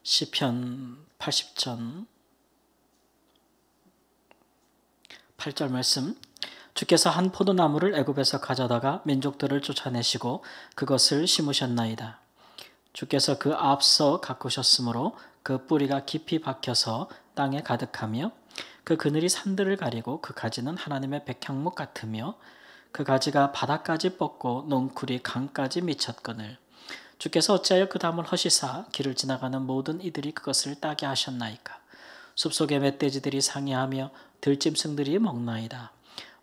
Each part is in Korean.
시편 80편 8절 말씀. 주께서 한 포도나무를 애굽에서 가져다가 민족들을 쫓아내시고 그것을 심으셨나이다. 주께서 그 앞서 가꾸셨으므로 그 뿌리가 깊이 박혀서 땅에 가득하며 그 그늘이 산들을 가리고 그 가지는 하나님의 백향목 같으며 그 가지가 바닥까지 뻗고 넝쿨이 강까지 미쳤거늘. 주께서 어찌하여 그 담을 허시사 길을 지나가는 모든 이들이 그것을 따게 하셨나이까. 숲속의 멧돼지들이 상해하며 들짐승들이 먹나이다.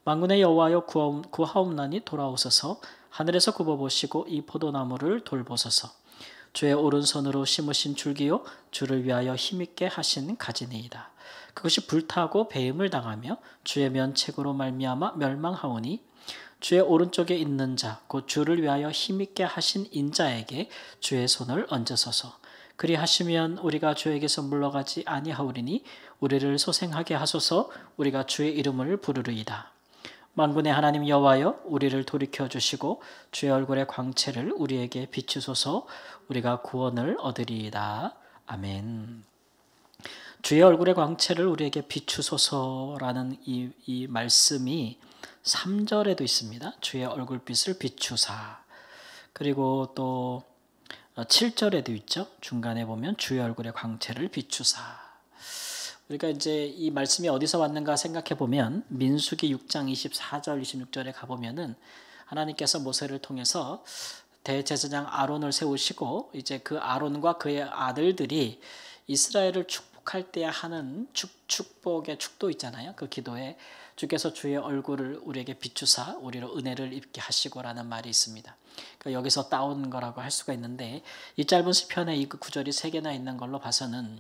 만군의 여호와여 구하옵나니 돌아오소서. 하늘에서 굽어보시고 이 포도나무를 돌보소서. 주의 오른손으로 심으신 줄기요 주를 위하여 힘있게 하신 가지니이다. 그것이 불타고 배임을 당하며 주의 면책으로 말미암아 멸망하오니 주의 오른쪽에 있는 자 곧 주를 위하여 힘있게 하신 인자에게 주의 손을 얹으소서. 그리하시면 우리가 주에게서 물러가지 아니하오리니 우리를 소생하게 하소서. 우리가 주의 이름을 부르리이다. 만군의 하나님 여호와여 우리를 돌이켜 주시고 주의 얼굴의 광채를 우리에게 비추소서. 우리가 구원을 얻으리이다. 아멘. 주의 얼굴의 광채를 우리에게 비추소서라는 이 말씀이 3절에도 있습니다. 주의 얼굴빛을 비추사. 그리고 또 7절에도 있죠. 중간에 보면 주의 얼굴의 광채를 비추사. 우리가 이제 이 말씀이 어디서 왔는가 생각해 보면 민수기 6장 24절 26절에 가보면은 하나님께서 모세를 통해서 대제사장 아론을 세우시고 이제 그 아론과 그의 아들들이 이스라엘을 축복할 때 하는 축복의 축도 있잖아요. 그 기도에 주께서 주의 얼굴을 우리에게 비추사 우리로 은혜를 입게 하시고라는 말이 있습니다. 그러니까 여기서 따온 거라고 할 수가 있는데 이 짧은 시편에 이 구절이 3개나 있는 걸로 봐서는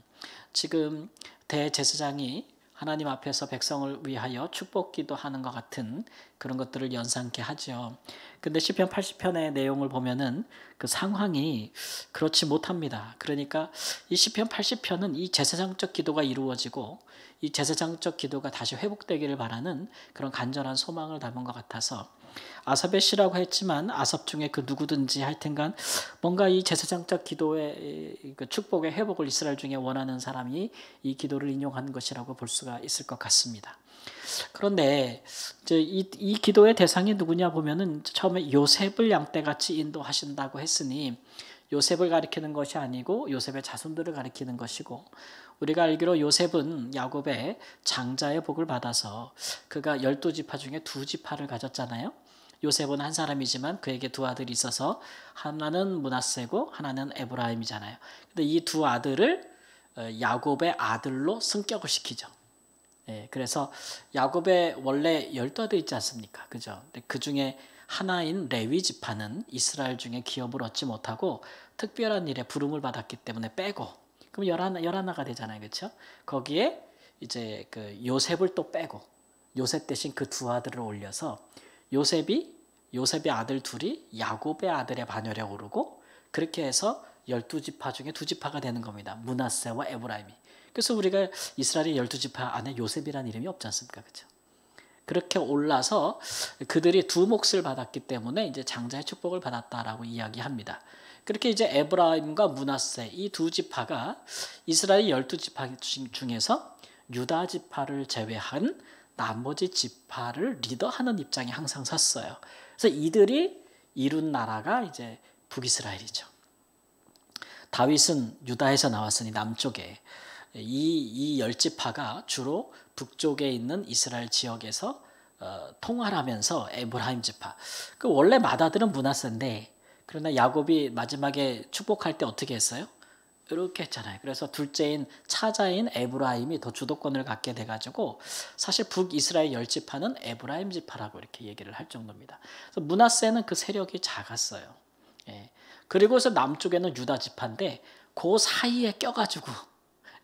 지금 대제사장이 하나님 앞에서 백성을 위하여 축복기도 하는 것 같은 그런 것들을 연상케 하죠. 근데 시편 80편의 내용을 보면은 그 상황이 그렇지 못합니다. 그러니까 이 시편 80편은 이 제사장적 기도가 이루어지고 이 제사장적 기도가 다시 회복되기를 바라는 그런 간절한 소망을 담은 것 같아서 아삽의 시라고 했지만 아삽 중에 그 누구든지 하여튼간 뭔가 이 제사장적 기도의 그 축복의 회복을 이스라엘 중에 원하는 사람이 이 기도를 인용한 것이라고 볼 수가 있을 것 같습니다. 그런데 이제 이 기도의 대상이 누구냐 보면은 처음에 요셉을 양떼같이 인도하신다고 했으니 요셉을 가리키는 것이 아니고 요셉의 자손들을 가리키는 것이고 우리가 알기로 요셉은 야곱의 장자의 복을 받아서 그가 12지파 중에 2지파를 가졌잖아요. 요셉은 한 사람이지만 그에게 2 아들이 있어서 하나는 므낫세고 하나는 에브라임이잖아요. 근데 이 2 아들을 야곱의 아들로 승격을 시키죠. 예, 그래서 야곱의 원래 12아들 있지 않습니까? 그죠? 그 중에 하나인 레위 지파는 이스라엘 중에 기업을 얻지 못하고 특별한 일에 부름을 받았기 때문에 빼고 그럼 11가 되잖아요. 그렇죠? 거기에 이제 그 요셉을 또 빼고 요셉 대신 그 2 아들을 올려서 요셉의 아들 2이 야곱의 아들의 반열에 오르고 그렇게 해서 12지파 중에 2지파가 되는 겁니다. 므낫세와 에브라임이. 그래서 우리가 이스라엘의 12지파 안에 요셉이라는 이름이 없지 않습니까? 그렇죠? 그렇게 올라서 그들이 2 몫을 받았기 때문에 이제 장자의 축복을 받았다라고 이야기합니다. 그렇게 이제 에브라임과 므낫세 이 2지파가 이스라엘 12지파 중에서 유다 지파를 제외한 나머지 지파를 리더하는 입장에 항상 섰어요. 그래서 이들이 이룬 나라가 이제 북이스라엘이죠. 다윗은 유다에서 나왔으니 남쪽에 이 10지파가 주로 북쪽에 있는 이스라엘 지역에서 통화를 하면서 에브라임 지파. 그 원래 맏아들은 므낫세인데 그러나 야곱이 마지막에 축복할 때 어떻게 했어요? 이렇게 했잖아요. 그래서 둘째인 차자인 에브라임이 더 주도권을 갖게 돼가지고 사실 북이스라엘 10지파는 에브라임 지파라고 이렇게 얘기를 할 정도입니다. 그래서 므낫세는 그 세력이 작았어요. 예. 그리고서 남쪽에는 유다 지파인데 그 사이에 껴가지고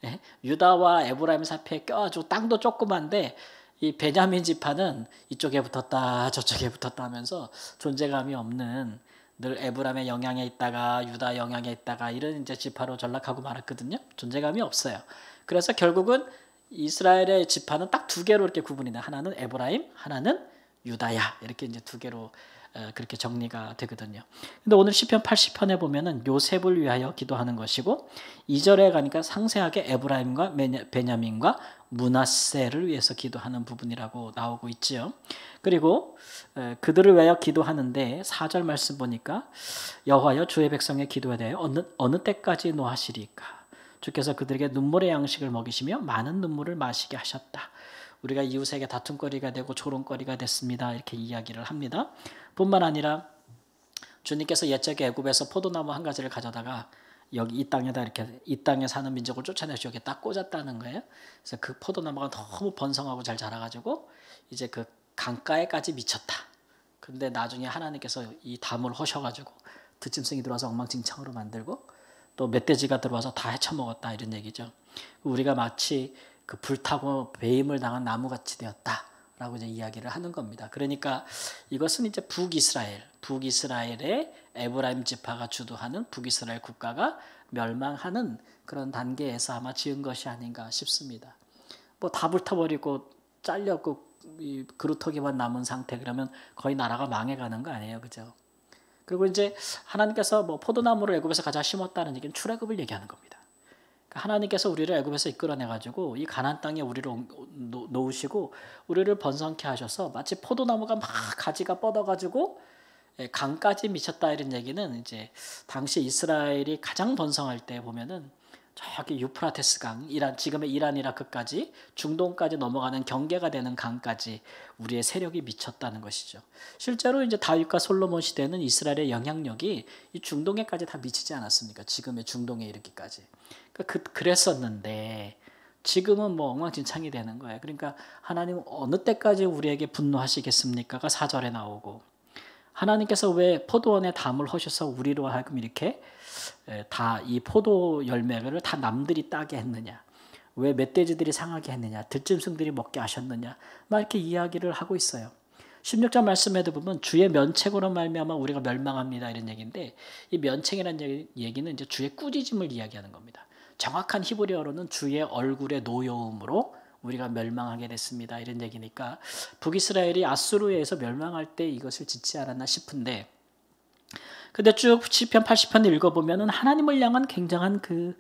예? 유다와 에브라임 사이에 껴가지고 땅도 조그만데 이 베냐민 지파는 이쪽에 붙었다 저쪽에 붙었다 하면서 존재감이 없는 늘 에브라임의 영향에 있다가 유다 영향에 있다가 이런 이제 지파로 전락하고 말았거든요. 존재감이 없어요. 그래서 결국은 이스라엘의 지파는 딱 2개로 이렇게 구분이 돼. 하나는 에브라임, 하나는 유다야. 이렇게 이제 2개로 그렇게 정리가 되거든요. 근데 오늘 시편 80편에 보면은 요셉을 위하여 기도하는 것이고 2절에 가니까 상세하게 에브라임과 베냐민과 므낫세를 위해서 기도하는 부분이라고 나오고 있지요. 그리고 그들을 위하여 기도하는데 4절 말씀 보니까 여호와여 주의 백성의 기도에 대해 어느 때까지 노하시리까? 주께서 그들에게 눈물의 양식을 먹이시며 많은 눈물을 마시게 하셨다. 우리가 이웃에게 다툼거리가 되고 조롱거리가 됐습니다. 이렇게 이야기를 합니다. 뿐만 아니라 주님께서 옛적에 애굽에서 포도나무 한 가지를 가져다가 여기 이 땅에다 이렇게 이 땅에 사는 민족을 쫓아내서 여기 딱 꽂았다는 거예요. 그래서 그 포도나무가 너무 번성하고 잘 자라가지고 이제 그 강가에까지 미쳤다. 근데 나중에 하나님께서 이 담을 허셔가지고 들짐승이 들어와서 엉망진창으로 만들고 또 멧돼지가 들어와서 다 헤쳐먹었다 이런 얘기죠. 우리가 마치 그 불타고 배임을 당한 나무같이 되었다라고 이제 이야기를 하는 겁니다. 그러니까 이것은 이제 북이스라엘의 에브라임 지파가 주도하는 북이스라엘 국가가 멸망하는 그런 단계에서 아마 지은 것이 아닌가 싶습니다. 뭐 다 불타버리고 잘렸고 그루터기만 남은 상태 그러면 거의 나라가 망해가는 거 아니에요, 그죠? 그리고 이제 하나님께서 뭐 포도나무를 애굽에서 가져 심었다는 얘기는 출애굽을 얘기하는 겁니다. 그러니까 하나님께서 우리를 애굽에서 이끌어내 가지고 이 가나안 땅에 우리를 놓으시고 우리를 번성케 하셔서 마치 포도나무가 막 가지가 뻗어 가지고 강까지 미쳤다 이런 얘기는 이제 당시 이스라엘이 가장 번성할 때 보면은 저기 유프라테스 강, 지금의 이란 이라크까지 중동까지 넘어가는 경계가 되는 강까지 우리의 세력이 미쳤다는 것이죠. 실제로 이제 다윗과 솔로몬 시대는 이스라엘의 영향력이 이 중동에까지 다 미치지 않았습니까? 지금의 중동에 이르기까지. 그랬었는데 지금은 뭐 엉망진창이 되는 거예요. 그러니까 하나님 어느 때까지 우리에게 분노하시겠습니까가 4절에 나오고 하나님께서 왜 포도원에 담을 허셔서 우리로 하여금 이렇게 다 이 포도 열매를 다 남들이 따게 했느냐? 왜 멧돼지들이 상하게 했느냐? 들짐승들이 먹게 하셨느냐? 막 이렇게 이야기를 하고 있어요. 16절 말씀에도 보면 주의 면책으로 말미암아 우리가 멸망합니다 이런 얘기인데 이 면책이라는 얘기는 이제 주의 꾸짖음을 이야기하는 겁니다. 정확한 히브리어로는 주의 얼굴의 노여움으로 우리가 멸망하게 됐습니다 이런 얘기니까 북이스라엘이 아수르에 의해서 멸망할 때 이것을 짓지 않았나 싶은데 근데 쭉 시편 80편을 읽어보면은 하나님을 향한 굉장한 그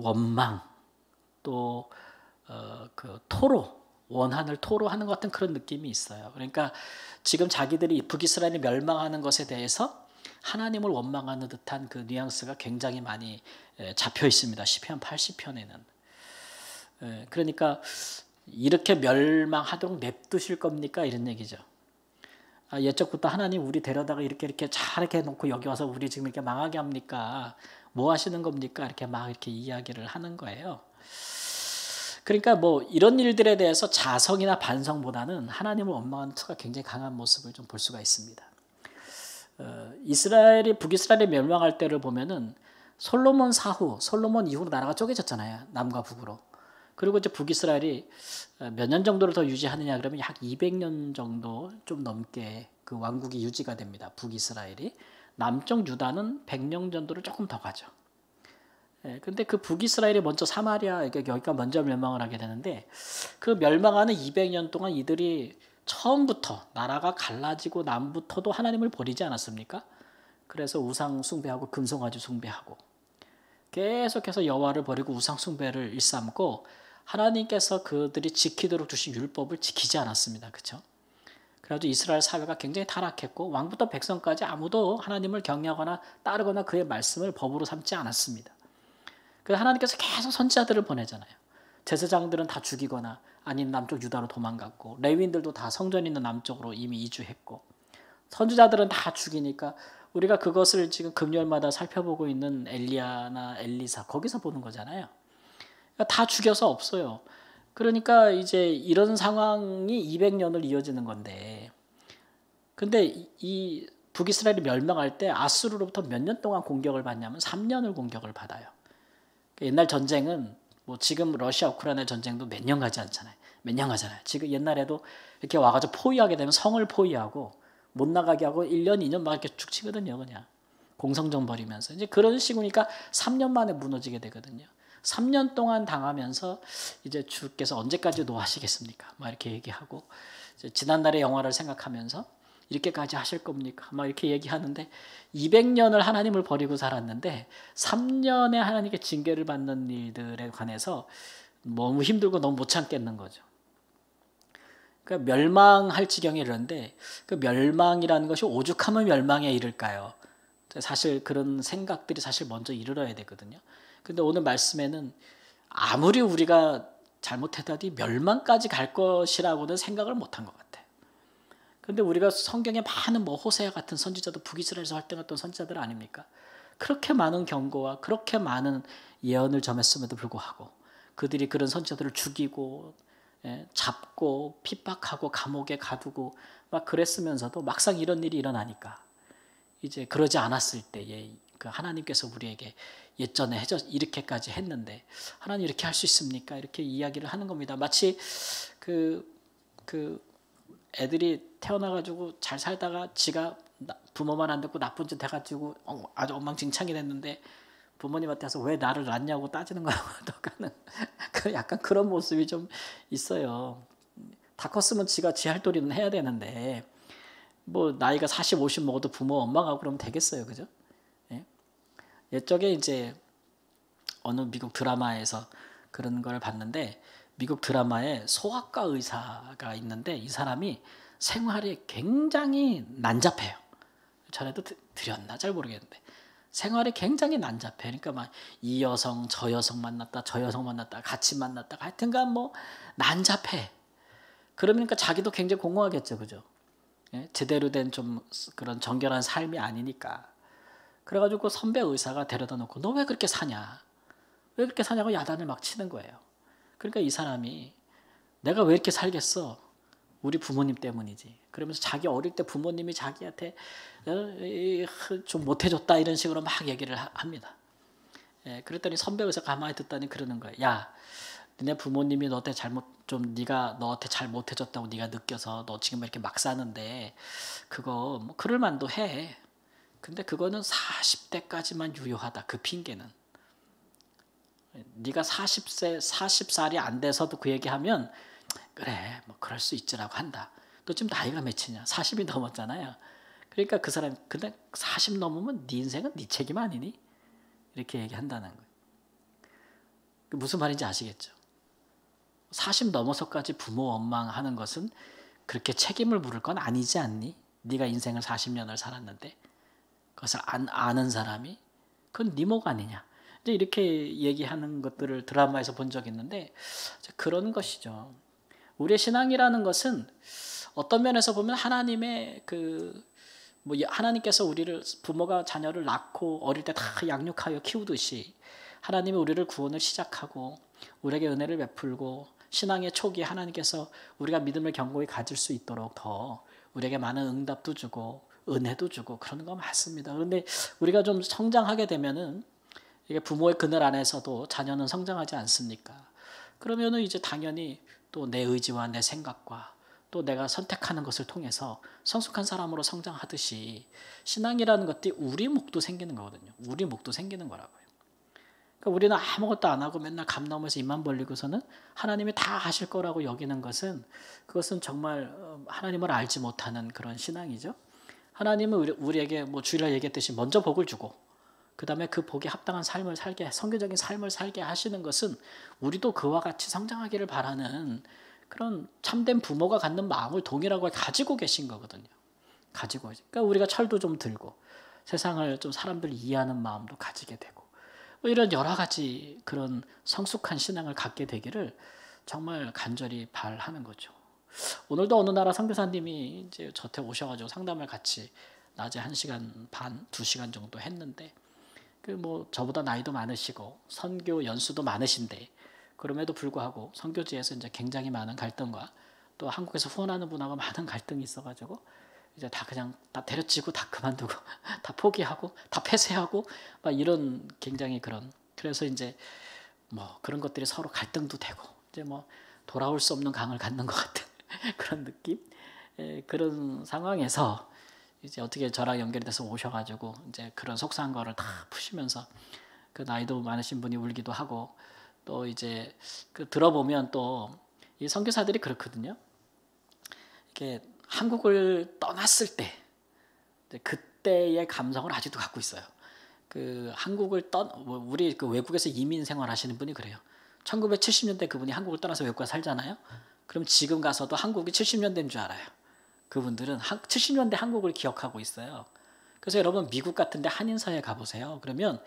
원망 또 그 원한을 토로하는 것 같은 그런 느낌이 있어요. 그러니까 지금 자기들이 북이스라엘이 멸망하는 것에 대해서 하나님을 원망하는 듯한 그 뉘앙스가 굉장히 많이 잡혀 있습니다. 시편 80편에는. 그러니까 이렇게 멸망하도록 냅두실 겁니까? 이런 얘기죠. 옛적부터 하나님 우리 데려다가 이렇게 잘게 놓고 여기 와서 우리 지금 이렇게 망하게 합니까? 뭐 하시는 겁니까? 이렇게 막 이렇게 이야기를 하는 거예요. 그러니까 뭐 이런 일들에 대해서 자성이나 반성보다는 하나님을 원망하는 투가 굉장히 강한 모습을 좀 볼 수가 있습니다. 북이스라엘이 멸망할 때를 보면은 솔로몬 이후로 나라가 쪼개졌잖아요. 남과 북으로. 그리고 이제 북이스라엘이 몇 년 정도를 더 유지하느냐 그러면 약 200년 정도 좀 넘게 그 왕국이 유지가 됩니다. 북이스라엘이. 남쪽 유다는 100년 정도를 조금 더 가죠. 근데 그 북이스라엘이 먼저 사마리아 여기가 먼저 멸망을 하게 되는데 그 멸망하는 200년 동안 이들이 처음부터 나라가 갈라지고 남부터도 하나님을 버리지 않았습니까? 그래서 우상 숭배하고 금송아지 숭배하고 계속해서 여호와를 버리고 우상 숭배를 일삼고 하나님께서 그들이 지키도록 주신 율법을 지키지 않았습니다. 그렇죠? 그래가지고 이스라엘 사회가 굉장히 타락했고 왕부터 백성까지 아무도 하나님을 경외하거나 따르거나 그의 말씀을 법으로 삼지 않았습니다. 그래서 하나님께서 계속 선지자들을 보내잖아요. 제사장들은 다 죽이거나 아니면 남쪽 유다로 도망갔고 레위인들도 다 성전 있는 남쪽으로 이미 이주했고 선지자들은 다 죽이니까 우리가 그것을 지금 금요일마다 살펴보고 있는 엘리야나 엘리사 거기서 보는 거잖아요. 그러니까 다 죽여서 없어요. 그러니까 이제 이런 상황이 200년을 이어지는 건데 근데 이 북이스라엘이 멸망할 때 아수르로부터 몇 년 동안 공격을 받냐면 3년을 공격을 받아요. 옛날 전쟁은 뭐 지금 러시아 우크라이나 전쟁도 몇 년 가지 않잖아요. 몇 년 가잖아요. 지금 옛날에도 이렇게 와가지고 포위하게 되면 성을 포위하고 못 나가게 하고 1년, 2년 막 이렇게 축 치거든요. 그냥 공성전 벌이면서 이제 그런 식이니까 3년 만에 무너지게 되거든요. 3년 동안 당하면서 이제 주께서 언제까지 노하시겠습니까? 막 이렇게 얘기하고 이제 지난날의 영화를 생각하면서 이렇게까지 하실 겁니까? 막 이렇게 얘기하는데 200년을 하나님을 버리고 살았는데 3년에 하나님께 징계를 받는 일들에 관해서 너무 힘들고 너무 못 참겠는 거죠. 그러니까 멸망할 지경에 이르는데 그 멸망이라는 것이 오죽하면 멸망에 이를까요? 사실 그런 생각들이 사실 먼저 이르러야 되거든요. 근데 오늘 말씀에는 아무리 우리가 잘못했다니 멸망까지 갈 것이라고는 생각을 못한 것 같아요. 근데 우리가 성경에 많은 뭐 호세아 같은 선지자도 북이스라엘에서 활동했던 선지자들 아닙니까? 그렇게 많은 경고와 그렇게 많은 예언을 점했음에도 불구하고 그들이 그런 선지자들을 죽이고 잡고 핍박하고 감옥에 가두고 막 그랬으면서도 막상 이런 일이 일어나니까 이제 그러지 않았을 때에 그 하나님께서 우리에게 예전에 이렇게까지 했는데 하나님 이렇게 할 수 있습니까? 이렇게 이야기를 하는 겁니다. 마치 그 애들이 태어나가지고 잘 살다가 지가 부모만 안 듣고 나쁜 짓 해가지고 아주 엉망진창이 됐는데 부모님한테 와서 왜 나를 낳냐고 따지는 거하고 똑같은 약간 그런 모습이 좀 있어요. 다 컸으면 지가 지 할 도리는 해야 되는데 뭐 나이가 40, 50 먹어도 부모 엄마가 그러면 되겠어요, 그죠? 예? 옛적에 이제 어느 미국 드라마에서 그런 걸 봤는데 미국 드라마에 소아과 의사가 있는데 이 사람이 생활이 굉장히 난잡해요. 전에도 드렸나 잘 모르겠는데 생활이 굉장히 난잡해. 그러니까 막 이 여성 저 여성 만났다 저 여성 만났다 같이 만났다 하여튼간 뭐 난잡해. 그러니까 자기도 굉장히 공허하겠죠, 그죠? 예? 제대로 된 좀 그런 정결한 삶이 아니니까. 그래가지고 선배 의사가 데려다 놓고 너 왜 그렇게 사냐? 왜 그렇게 사냐고 야단을 막 치는 거예요. 그러니까 이 사람이 내가 왜 이렇게 살겠어? 우리 부모님 때문이지. 그러면서 자기 어릴 때 부모님이 자기한테 좀 못해줬다 이런 식으로 막 얘기를 합니다. 예, 그랬더니 선배 의사 가만히 듣더니 그러는 거예요. 야, 너네 부모님이 너한테 네가 너한테 잘 못해줬다고 네가 느껴서 너 지금 이렇게 막 사는데 그거 뭐 그럴 만도 해. 근데 그거는 40대까지만 유효하다. 그 핑계는. 네가 40살이 안 돼서도 그 얘기하면 그래 뭐 그럴 수 있지라고 한다. 너 지금 나이가 몇이냐? 40이 넘었잖아요. 그러니까 그 사람이 근데 40 넘으면 네 인생은 네 책임 아니니? 이렇게 얘기한다는 거예요. 무슨 말인지 아시겠죠? 40 넘어서까지 부모 원망하는 것은 그렇게 책임을 물을 건 아니지 않니? 네가 인생을 40년을 살았는데 그것을 아는 사람이 그건 네 목 아니냐? 이제 이렇게 얘기하는 것들을 드라마에서 본 적이 있는데 그런 것이죠. 우리의 신앙이라는 것은 어떤 면에서 보면 하나님의 하나님께서 우리를 부모가 자녀를 낳고 어릴 때 다 양육하여 키우듯이 하나님이 우리를 구원을 시작하고 우리에게 은혜를 베풀고 신앙의 초기에 하나님께서 우리가 믿음을 견고히 가질 수 있도록 더 우리에게 많은 응답도 주고 은혜도 주고 그러는 거 맞습니다. 그런데 우리가 좀 성장하게 되면은 이게 부모의 그늘 안에서도 자녀는 성장하지 않습니까? 그러면은 이제 당연히 또 내 의지와 내 생각과 또 내가 선택하는 것을 통해서 성숙한 사람으로 성장하듯이 신앙이라는 것들이 우리 목도 생기는 거거든요. 우리 목도 생기는 거라고요. 그러니까 우리는 아무것도 안 하고 맨날 감 넘어서 입만 벌리고서는 하나님이 다 하실 거라고 여기는 것은 그것은 정말 하나님을 알지 못하는 그런 신앙이죠. 하나님은 우리에게 뭐 주일날 얘기했듯이 먼저 복을 주고 그 다음에 그 복에 합당한 삶을 살게 성교적인 삶을 살게 하시는 것은 우리도 그와 같이 성장하기를 바라는 그런 참된 부모가 갖는 마음을 동일하게 가지고 계신 거거든요. 그러니까 우리가 철도 좀 들고 세상을 좀 사람들 이해하는 마음도 가지게 되고 뭐 이런 여러 가지 그런 성숙한 신앙을 갖게 되기를 정말 간절히 바라는 거죠. 오늘도 어느 나라 선교사님이 이제 저한테 오셔가지고 상담을 같이 낮에 1시간 반, 2시간 정도 했는데 뭐 저보다 나이도 많으시고 선교 연수도 많으신데 그럼에도 불구하고 선교지에서 이제 굉장히 많은 갈등과 또 한국에서 후원하는 분하고 많은 갈등이 있어가지고 이제 다 그냥 다 때려치고 다 그만두고 다 포기하고 다 폐쇄하고 막 이런 굉장히 그래서 이제 뭐 그런 것들이 서로 갈등도 되고 이제 뭐 돌아올 수 없는 강을 갖는 것 같은 그런 느낌 그런 상황에서 이제 어떻게 저랑 연결이 돼서 오셔가지고 이제 그런 속상한 거를 다 푸시면서 그 나이도 많으신 분이 울기도 하고 또 이제 들어보면 또 이 선교사들이 그렇거든요. 이게 한국을 떠났을 때 그때의 감성을 아직도 갖고 있어요. 한국을 우리 외국에서 이민 생활하시는 분이 그래요. 1970년대 그분이 한국을 떠나서 외국에 살잖아요. 그럼 지금 가서도 한국이 70년대인 줄 알아요. 그분들은 70년대 한국을 기억하고 있어요. 그래서 여러분 미국 같은데 한인사회 가보세요. 그러면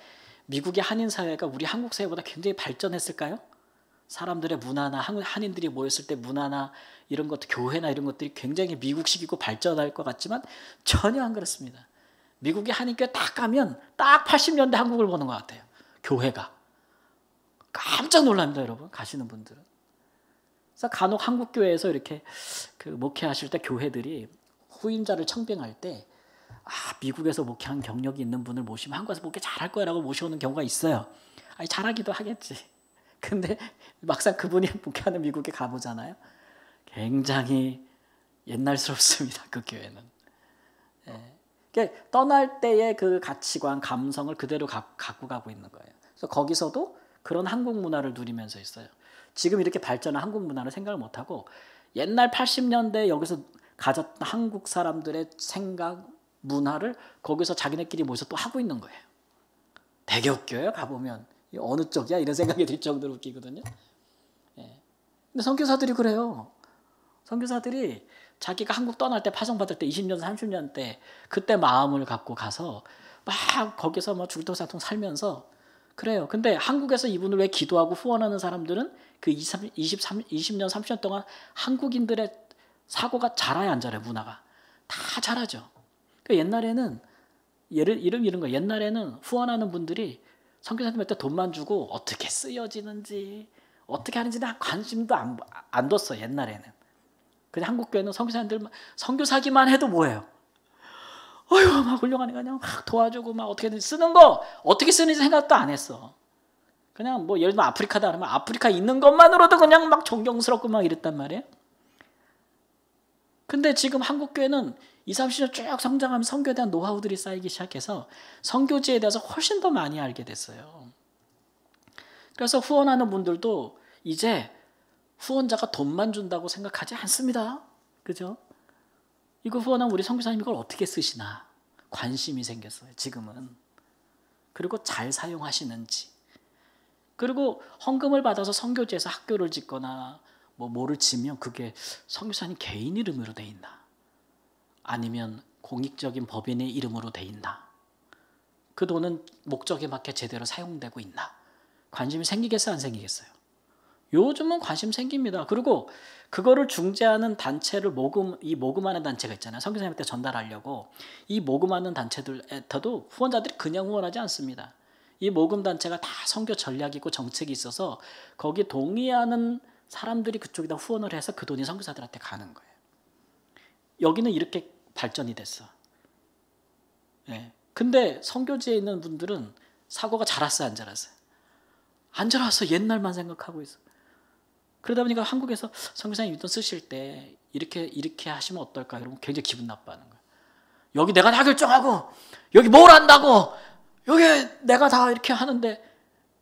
미국의 한인사회가 우리 한국 사회보다 굉장히 발전했을까요? 사람들의 문화나 한인들이 모였을 때 문화나 이런 것도 교회나 이런 것들이 굉장히 미국식이고 발전할 것 같지만 전혀 안 그렇습니다. 미국의 한인교회 딱 가면 딱 80년대 한국을 보는 것 같아요. 교회가. 깜짝 놀랍니다, 여러분. 가시는 분들은. 그래서 간혹 한국교회에서 이렇게 목회하실 때 교회들이 후임자를 청빙할 때 미국에서 목회한 경력이 있는 분을 모시면 한국에서 목회 잘할 거라고 모셔오는 경우가 있어요. 잘하기도 하겠지. 근데 막상 그분이 목회하는 미국에 가보잖아요. 굉장히 옛날스럽습니다. 그 교회는. 그러니까 떠날 때의 그 가치관, 감성을 그대로 갖고 가고 있는 거예요. 그래서 거기서도 그런 한국 문화를 누리면서 있어요. 지금 이렇게 발전한 한국 문화를 생각을 못하고 옛날 80년대 여기서 가졌던 한국 사람들의 생각, 문화를 거기서 자기네끼리 모여서 또 하고 있는 거예요. 되게 웃겨요. 가보면 어느 쪽이야? 이런 생각이 들 정도로 웃기거든요. 근데 선교사들이 그래요. 선교사들이 자기가 한국 떠날 때 파송받을 때 20년, 30년 때 그때 마음을 갖고 가서 막 거기서 뭐 줄도사통 살면서 그래요. 근데 한국에서 이분을 왜 기도하고 후원하는 사람들은 그 20년, 30년 동안 한국인들의 사고가 잘해야 안 잘해요. 문화가. 다 잘하죠. 그러니까 옛날에는 이런 거 옛날에는 후원하는 분들이 선교사님한테 돈만 주고 어떻게 쓰여지는지 어떻게 하는지 관심도 안 뒀어. 옛날에는. 그냥 한국교회는 선교사님들 선교사기만 해도 뭐예요? 어휴 막 훌륭하니까 그냥 막 도와주고 막 어떻게든 쓰는 거 어떻게 쓰는지 생각도 안 했어. 그냥 뭐 예를 들면 아프리카다 그러면 아프리카 있는 것만으로도 그냥 막 존경스럽고 막 이랬단 말이에요. 근데 지금 한국교회는 20, 30년 쭉 성장하면 선교에 대한 노하우들이 쌓이기 시작해서 선교지에 대해서 훨씬 더 많이 알게 됐어요. 그래서 후원하는 분들도 이제 후원자가 돈만 준다고 생각하지 않습니다. 그죠? 이거 후원하면 우리 선교사님 이걸 어떻게 쓰시나 관심이 생겼어요. 지금은. 그리고 잘 사용하시는지. 그리고 헌금을 받아서 선교지에서 학교를 짓거나 뭐를 지면 그게 선교사님 개인 이름으로 돼 있나? 아니면 공익적인 법인의 이름으로 돼 있나? 그 돈은 목적에 맞게 제대로 사용되고 있나? 관심이 생기겠어요? 안 생기겠어요? 요즘은 관심 생깁니다. 그리고 그거를 중재하는 단체를 모금하는 단체가 있잖아요. 선교사님한테 전달하려고. 이 모금하는 단체들에도 후원자들이 그냥 후원하지 않습니다. 이 모금 단체가 다 선교 전략이 있고 정책이 있어서 거기 동의하는 사람들이 그쪽에다 후원을 해서 그 돈이 선교사들한테 가는 거예요. 여기는 이렇게 발전이 됐어. 근데 선교지에 있는 분들은 사고가 자랐어요, 안 자랐어요? 안 자랐어. 옛날만 생각하고 있어. 그러다 보니까 한국에서 선교사님 돈 쓰실 때 이렇게 하시면 어떨까? 이러면 굉장히 기분 나빠하는 거예요. 여기 내가 다 결정하고 여기 뭘 한다고 여기 내가 다 이렇게 하는데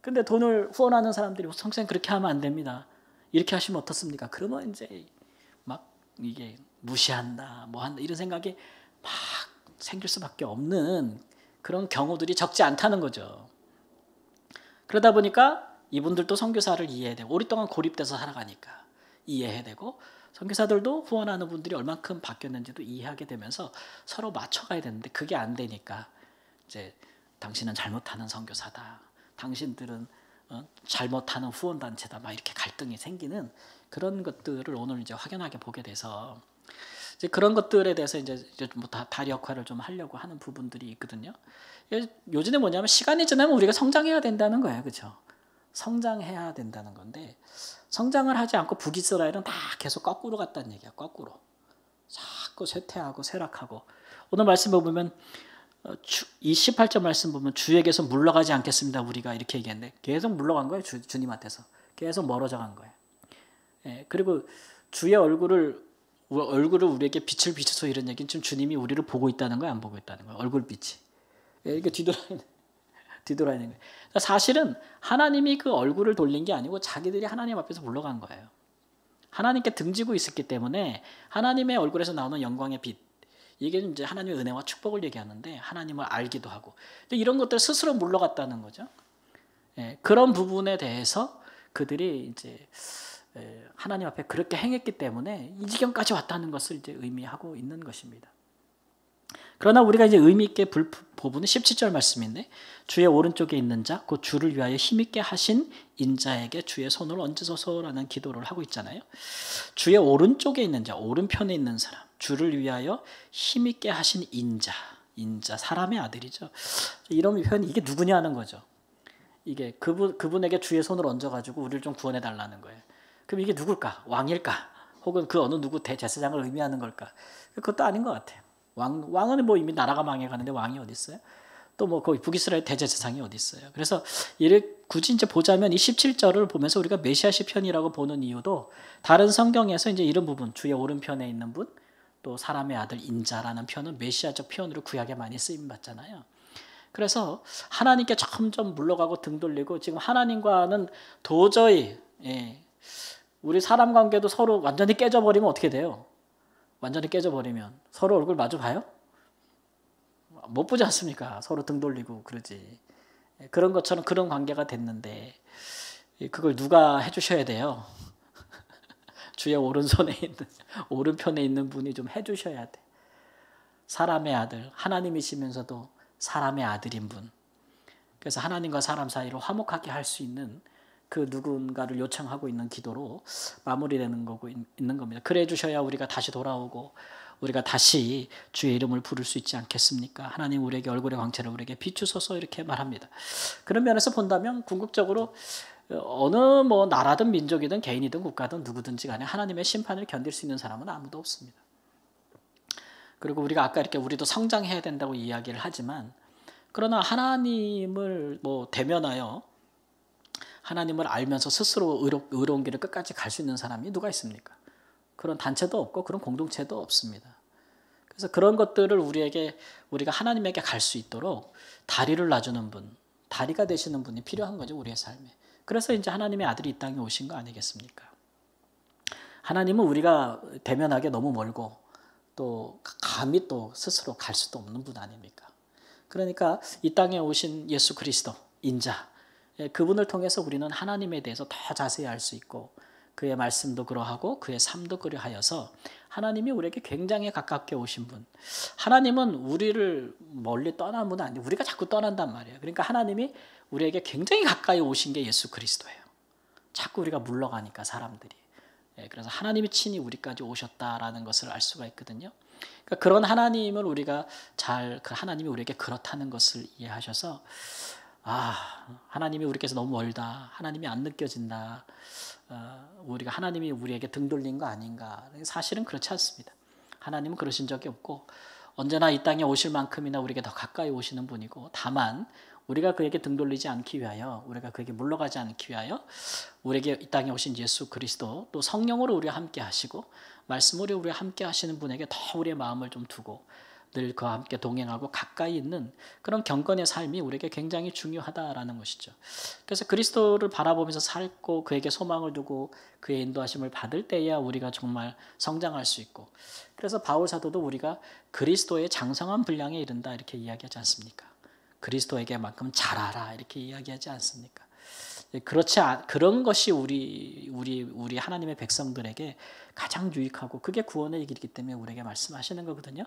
근데 돈을 후원하는 사람들이 선교사님 그렇게 하면 안 됩니다. 이렇게 하시면 어떻습니까? 그러면 이제 막 이게 무시한다, 뭐 한다 이런 생각이 막 생길 수밖에 없는 그런 경우들이 적지 않다는 거죠. 그러다 보니까 이분들도 선교사를 이해해야 되고 오랫동안 고립돼서 살아가니까 이해해야 되고 선교사들도 후원하는 분들이 얼만큼 바뀌었는지도 이해하게 되면서 서로 맞춰가야 되는데 그게 안 되니까 이제 당신은 잘못하는 선교사다. 당신들은 잘못하는 후원단체다. 막 이렇게 갈등이 생기는 그런 것들을 오늘 이제 확연하게 보게 돼서 이제 그런 것들에 대해서 이제 뭐 다리 역할을 좀 하려고 하는 부분들이 있거든요. 요즘에 뭐냐면 시간이 지나면 우리가 성장해야 된다는 거예요. 그렇죠? 성장해야 된다는 건데 성장을 하지 않고 북이스라엘은 다 계속 거꾸로 갔다는 얘기야. 거꾸로. 자꾸 쇠퇴하고 쇠락하고 오늘 말씀 보면 이 18절 말씀 보면 주에게서 물러가지 않겠습니다. 우리가 이렇게 얘기했는데 계속 물러간 거예요. 주님한테서. 계속 멀어져 간 거예요. 그리고 주의 얼굴을 우리에게 빛을 비춰서 이런 얘기는 지금 주님이 우리를 보고 있다는 거예요? 안 보고 있다는 거예요? 얼굴빛이. 이게 뒤돌아 있는 거예요. 사실은 하나님이 그 얼굴을 돌린 게 아니고 자기들이 하나님 앞에서 물러간 거예요. 하나님께 등지고 있었기 때문에 하나님의 얼굴에서 나오는 영광의 빛, 이게 이제 하나님의 은혜와 축복을 얘기하는데 하나님을 알기도 하고 이런 것들 스스로 물러갔다는 거죠. 그런 부분에 대해서 그들이 이제 하나님 앞에 그렇게 행했기 때문에 이 지경까지 왔다는 것을 이제 의미하고 있는 것입니다. 그러나 우리가 이제 의미 있게 볼 부분은 17절 말씀인데 주의 오른쪽에 있는 자, 곧 주를 위하여 힘있게 하신 인자에게 주의 손을 얹으소서라는 기도를 하고 있잖아요. 주의 오른쪽에 있는 자, 오른편에 있는 사람, 주를 위하여 힘있게 하신 인자, 사람의 아들이죠. 이런 표현이 이게 누구냐 하는 거죠. 이게 그분에게 주의 손을 얹어가지고 우리를 좀 구원해 달라는 거예요. 그럼 이게 누굴까? 왕일까? 혹은 그 어느 누구 대제사장을 의미하는 걸까? 그것도 아닌 것 같아요. 왕은 뭐 이미 나라가 망해가는데 왕이 어디 있어요? 또 뭐 거기 북이스라엘 대제사장이 어디 있어요? 그래서 이를 굳이 이제 보자면 이 17절을 보면서 우리가 메시아 시편이라고 보는 이유도 다른 성경에서 이제 이런 부분, 주의 오른편에 있는 분, 또 사람의 아들 인자라는 표현은 메시아적 표현으로 구약에 많이 쓰임 받잖아요. 그래서 하나님께 점점 물러가고 등 돌리고 지금 하나님과는 도저히 우리 사람 관계도 서로 완전히 깨져버리면 어떻게 돼요? 완전히 깨져버리면 서로 얼굴 마주 봐요? 못 보지 않습니까? 서로 등 돌리고 그러지. 그런 것처럼 그런 관계가 됐는데 그걸 누가 해주셔야 돼요? 주의 오른편에 있는 분이 좀 해주셔야 돼. 사람의 아들, 하나님이시면서도 사람의 아들인 분. 그래서 하나님과 사람 사이를 화목하게 할 수 있는 그 누군가를 요청하고 있는 기도로 마무리되는 거고 있는 겁니다. 그래 주셔야 우리가 다시 돌아오고 우리가 다시 주의 이름을 부를 수 있지 않겠습니까? 하나님 우리에게 얼굴의 광채를 우리에게 비추소서 이렇게 말합니다. 그런 면에서 본다면 궁극적으로 어느 뭐 나라든 민족이든 개인이든 국가든 누구든지 간에 하나님의 심판을 견딜 수 있는 사람은 아무도 없습니다. 그리고 우리가 아까 이렇게 우리도 성장해야 된다고 이야기를 하지만 그러나 하나님을 뭐 대면하여 하나님을 알면서 스스로 의로운 길을 끝까지 갈 수 있는 사람이 누가 있습니까? 그런 단체도 없고 그런 공동체도 없습니다. 그래서 그런 것들을 우리가 하나님에게 갈 수 있도록 다리를 놔주는 분, 다리가 되시는 분이 필요한 거죠, 우리의 삶에. 그래서 이제 하나님의 아들이 이 땅에 오신 거 아니겠습니까? 하나님은 우리가 대면하기 너무 멀고 또 감히 또 스스로 갈 수도 없는 분 아닙니까? 그러니까 이 땅에 오신 예수 그리스도, 인자, 그분을 통해서 우리는 하나님에 대해서 더 자세히 알 수 있고 그의 말씀도 그러하고 그의 삶도 그러하여서 하나님이 우리에게 굉장히 가깝게 오신 분. 하나님은 우리를 멀리 떠난 분은 아니에요. 우리가 자꾸 떠난단 말이에요. 그러니까 하나님이 우리에게 굉장히 가까이 오신 게 예수 그리스도예요. 자꾸 우리가 물러가니까 사람들이. 그래서 하나님이 친히 우리까지 오셨다라는 것을 알 수가 있거든요. 그러니까 그런 하나님을 우리가 그 하나님이 우리에게 그렇다는 것을 이해하셔서 하나님이 우리께서 너무 멀다. 하나님이 안 느껴진다. 하나님이 우리에게 등 돌린 거 아닌가. 사실은 그렇지 않습니다. 하나님은 그러신 적이 없고 언제나 이 땅에 오실 만큼이나 우리에게 더 가까이 오시는 분이고 다만 우리가 그에게 등 돌리지 않기 위하여 우리가 그에게 물러가지 않기 위하여 우리에게 이 땅에 오신 예수 그리스도 또 성령으로 우리와 함께 하시고 말씀으로 우리와 함께 하시는 분에게 더 우리의 마음을 좀 두고 늘 그와 함께 동행하고 가까이 있는 그런 경건의 삶이 우리에게 굉장히 중요하다라는 것이죠. 그래서 그리스도를 바라보면서 살고 그에게 소망을 두고 그의 인도하심을 받을 때야 우리가 정말 성장할 수 있고 그래서 바울 사도도 우리가 그리스도의 장성한 분량에 이른다 이렇게 이야기하지 않습니까? 그리스도에게만큼 잘하라 이렇게 이야기하지 않습니까? 그런 것이 우리 하나님의 백성들에게 가장 유익하고 그게 구원의 길이기 때문에 우리에게 말씀하시는 거거든요.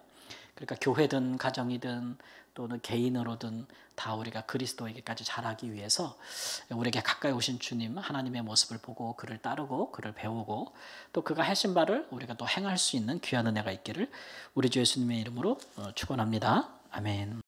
그러니까 교회든 가정이든 또는 개인으로든 다 우리가 그리스도에게까지 자라기 위해서 우리에게 가까이 오신 주님 하나님의 모습을 보고 그를 따르고 그를 배우고 또 그가 하신 바를 우리가 또 행할 수 있는 귀한 은혜가 있기를 우리 주 예수님의 이름으로 축원합니다. 아멘.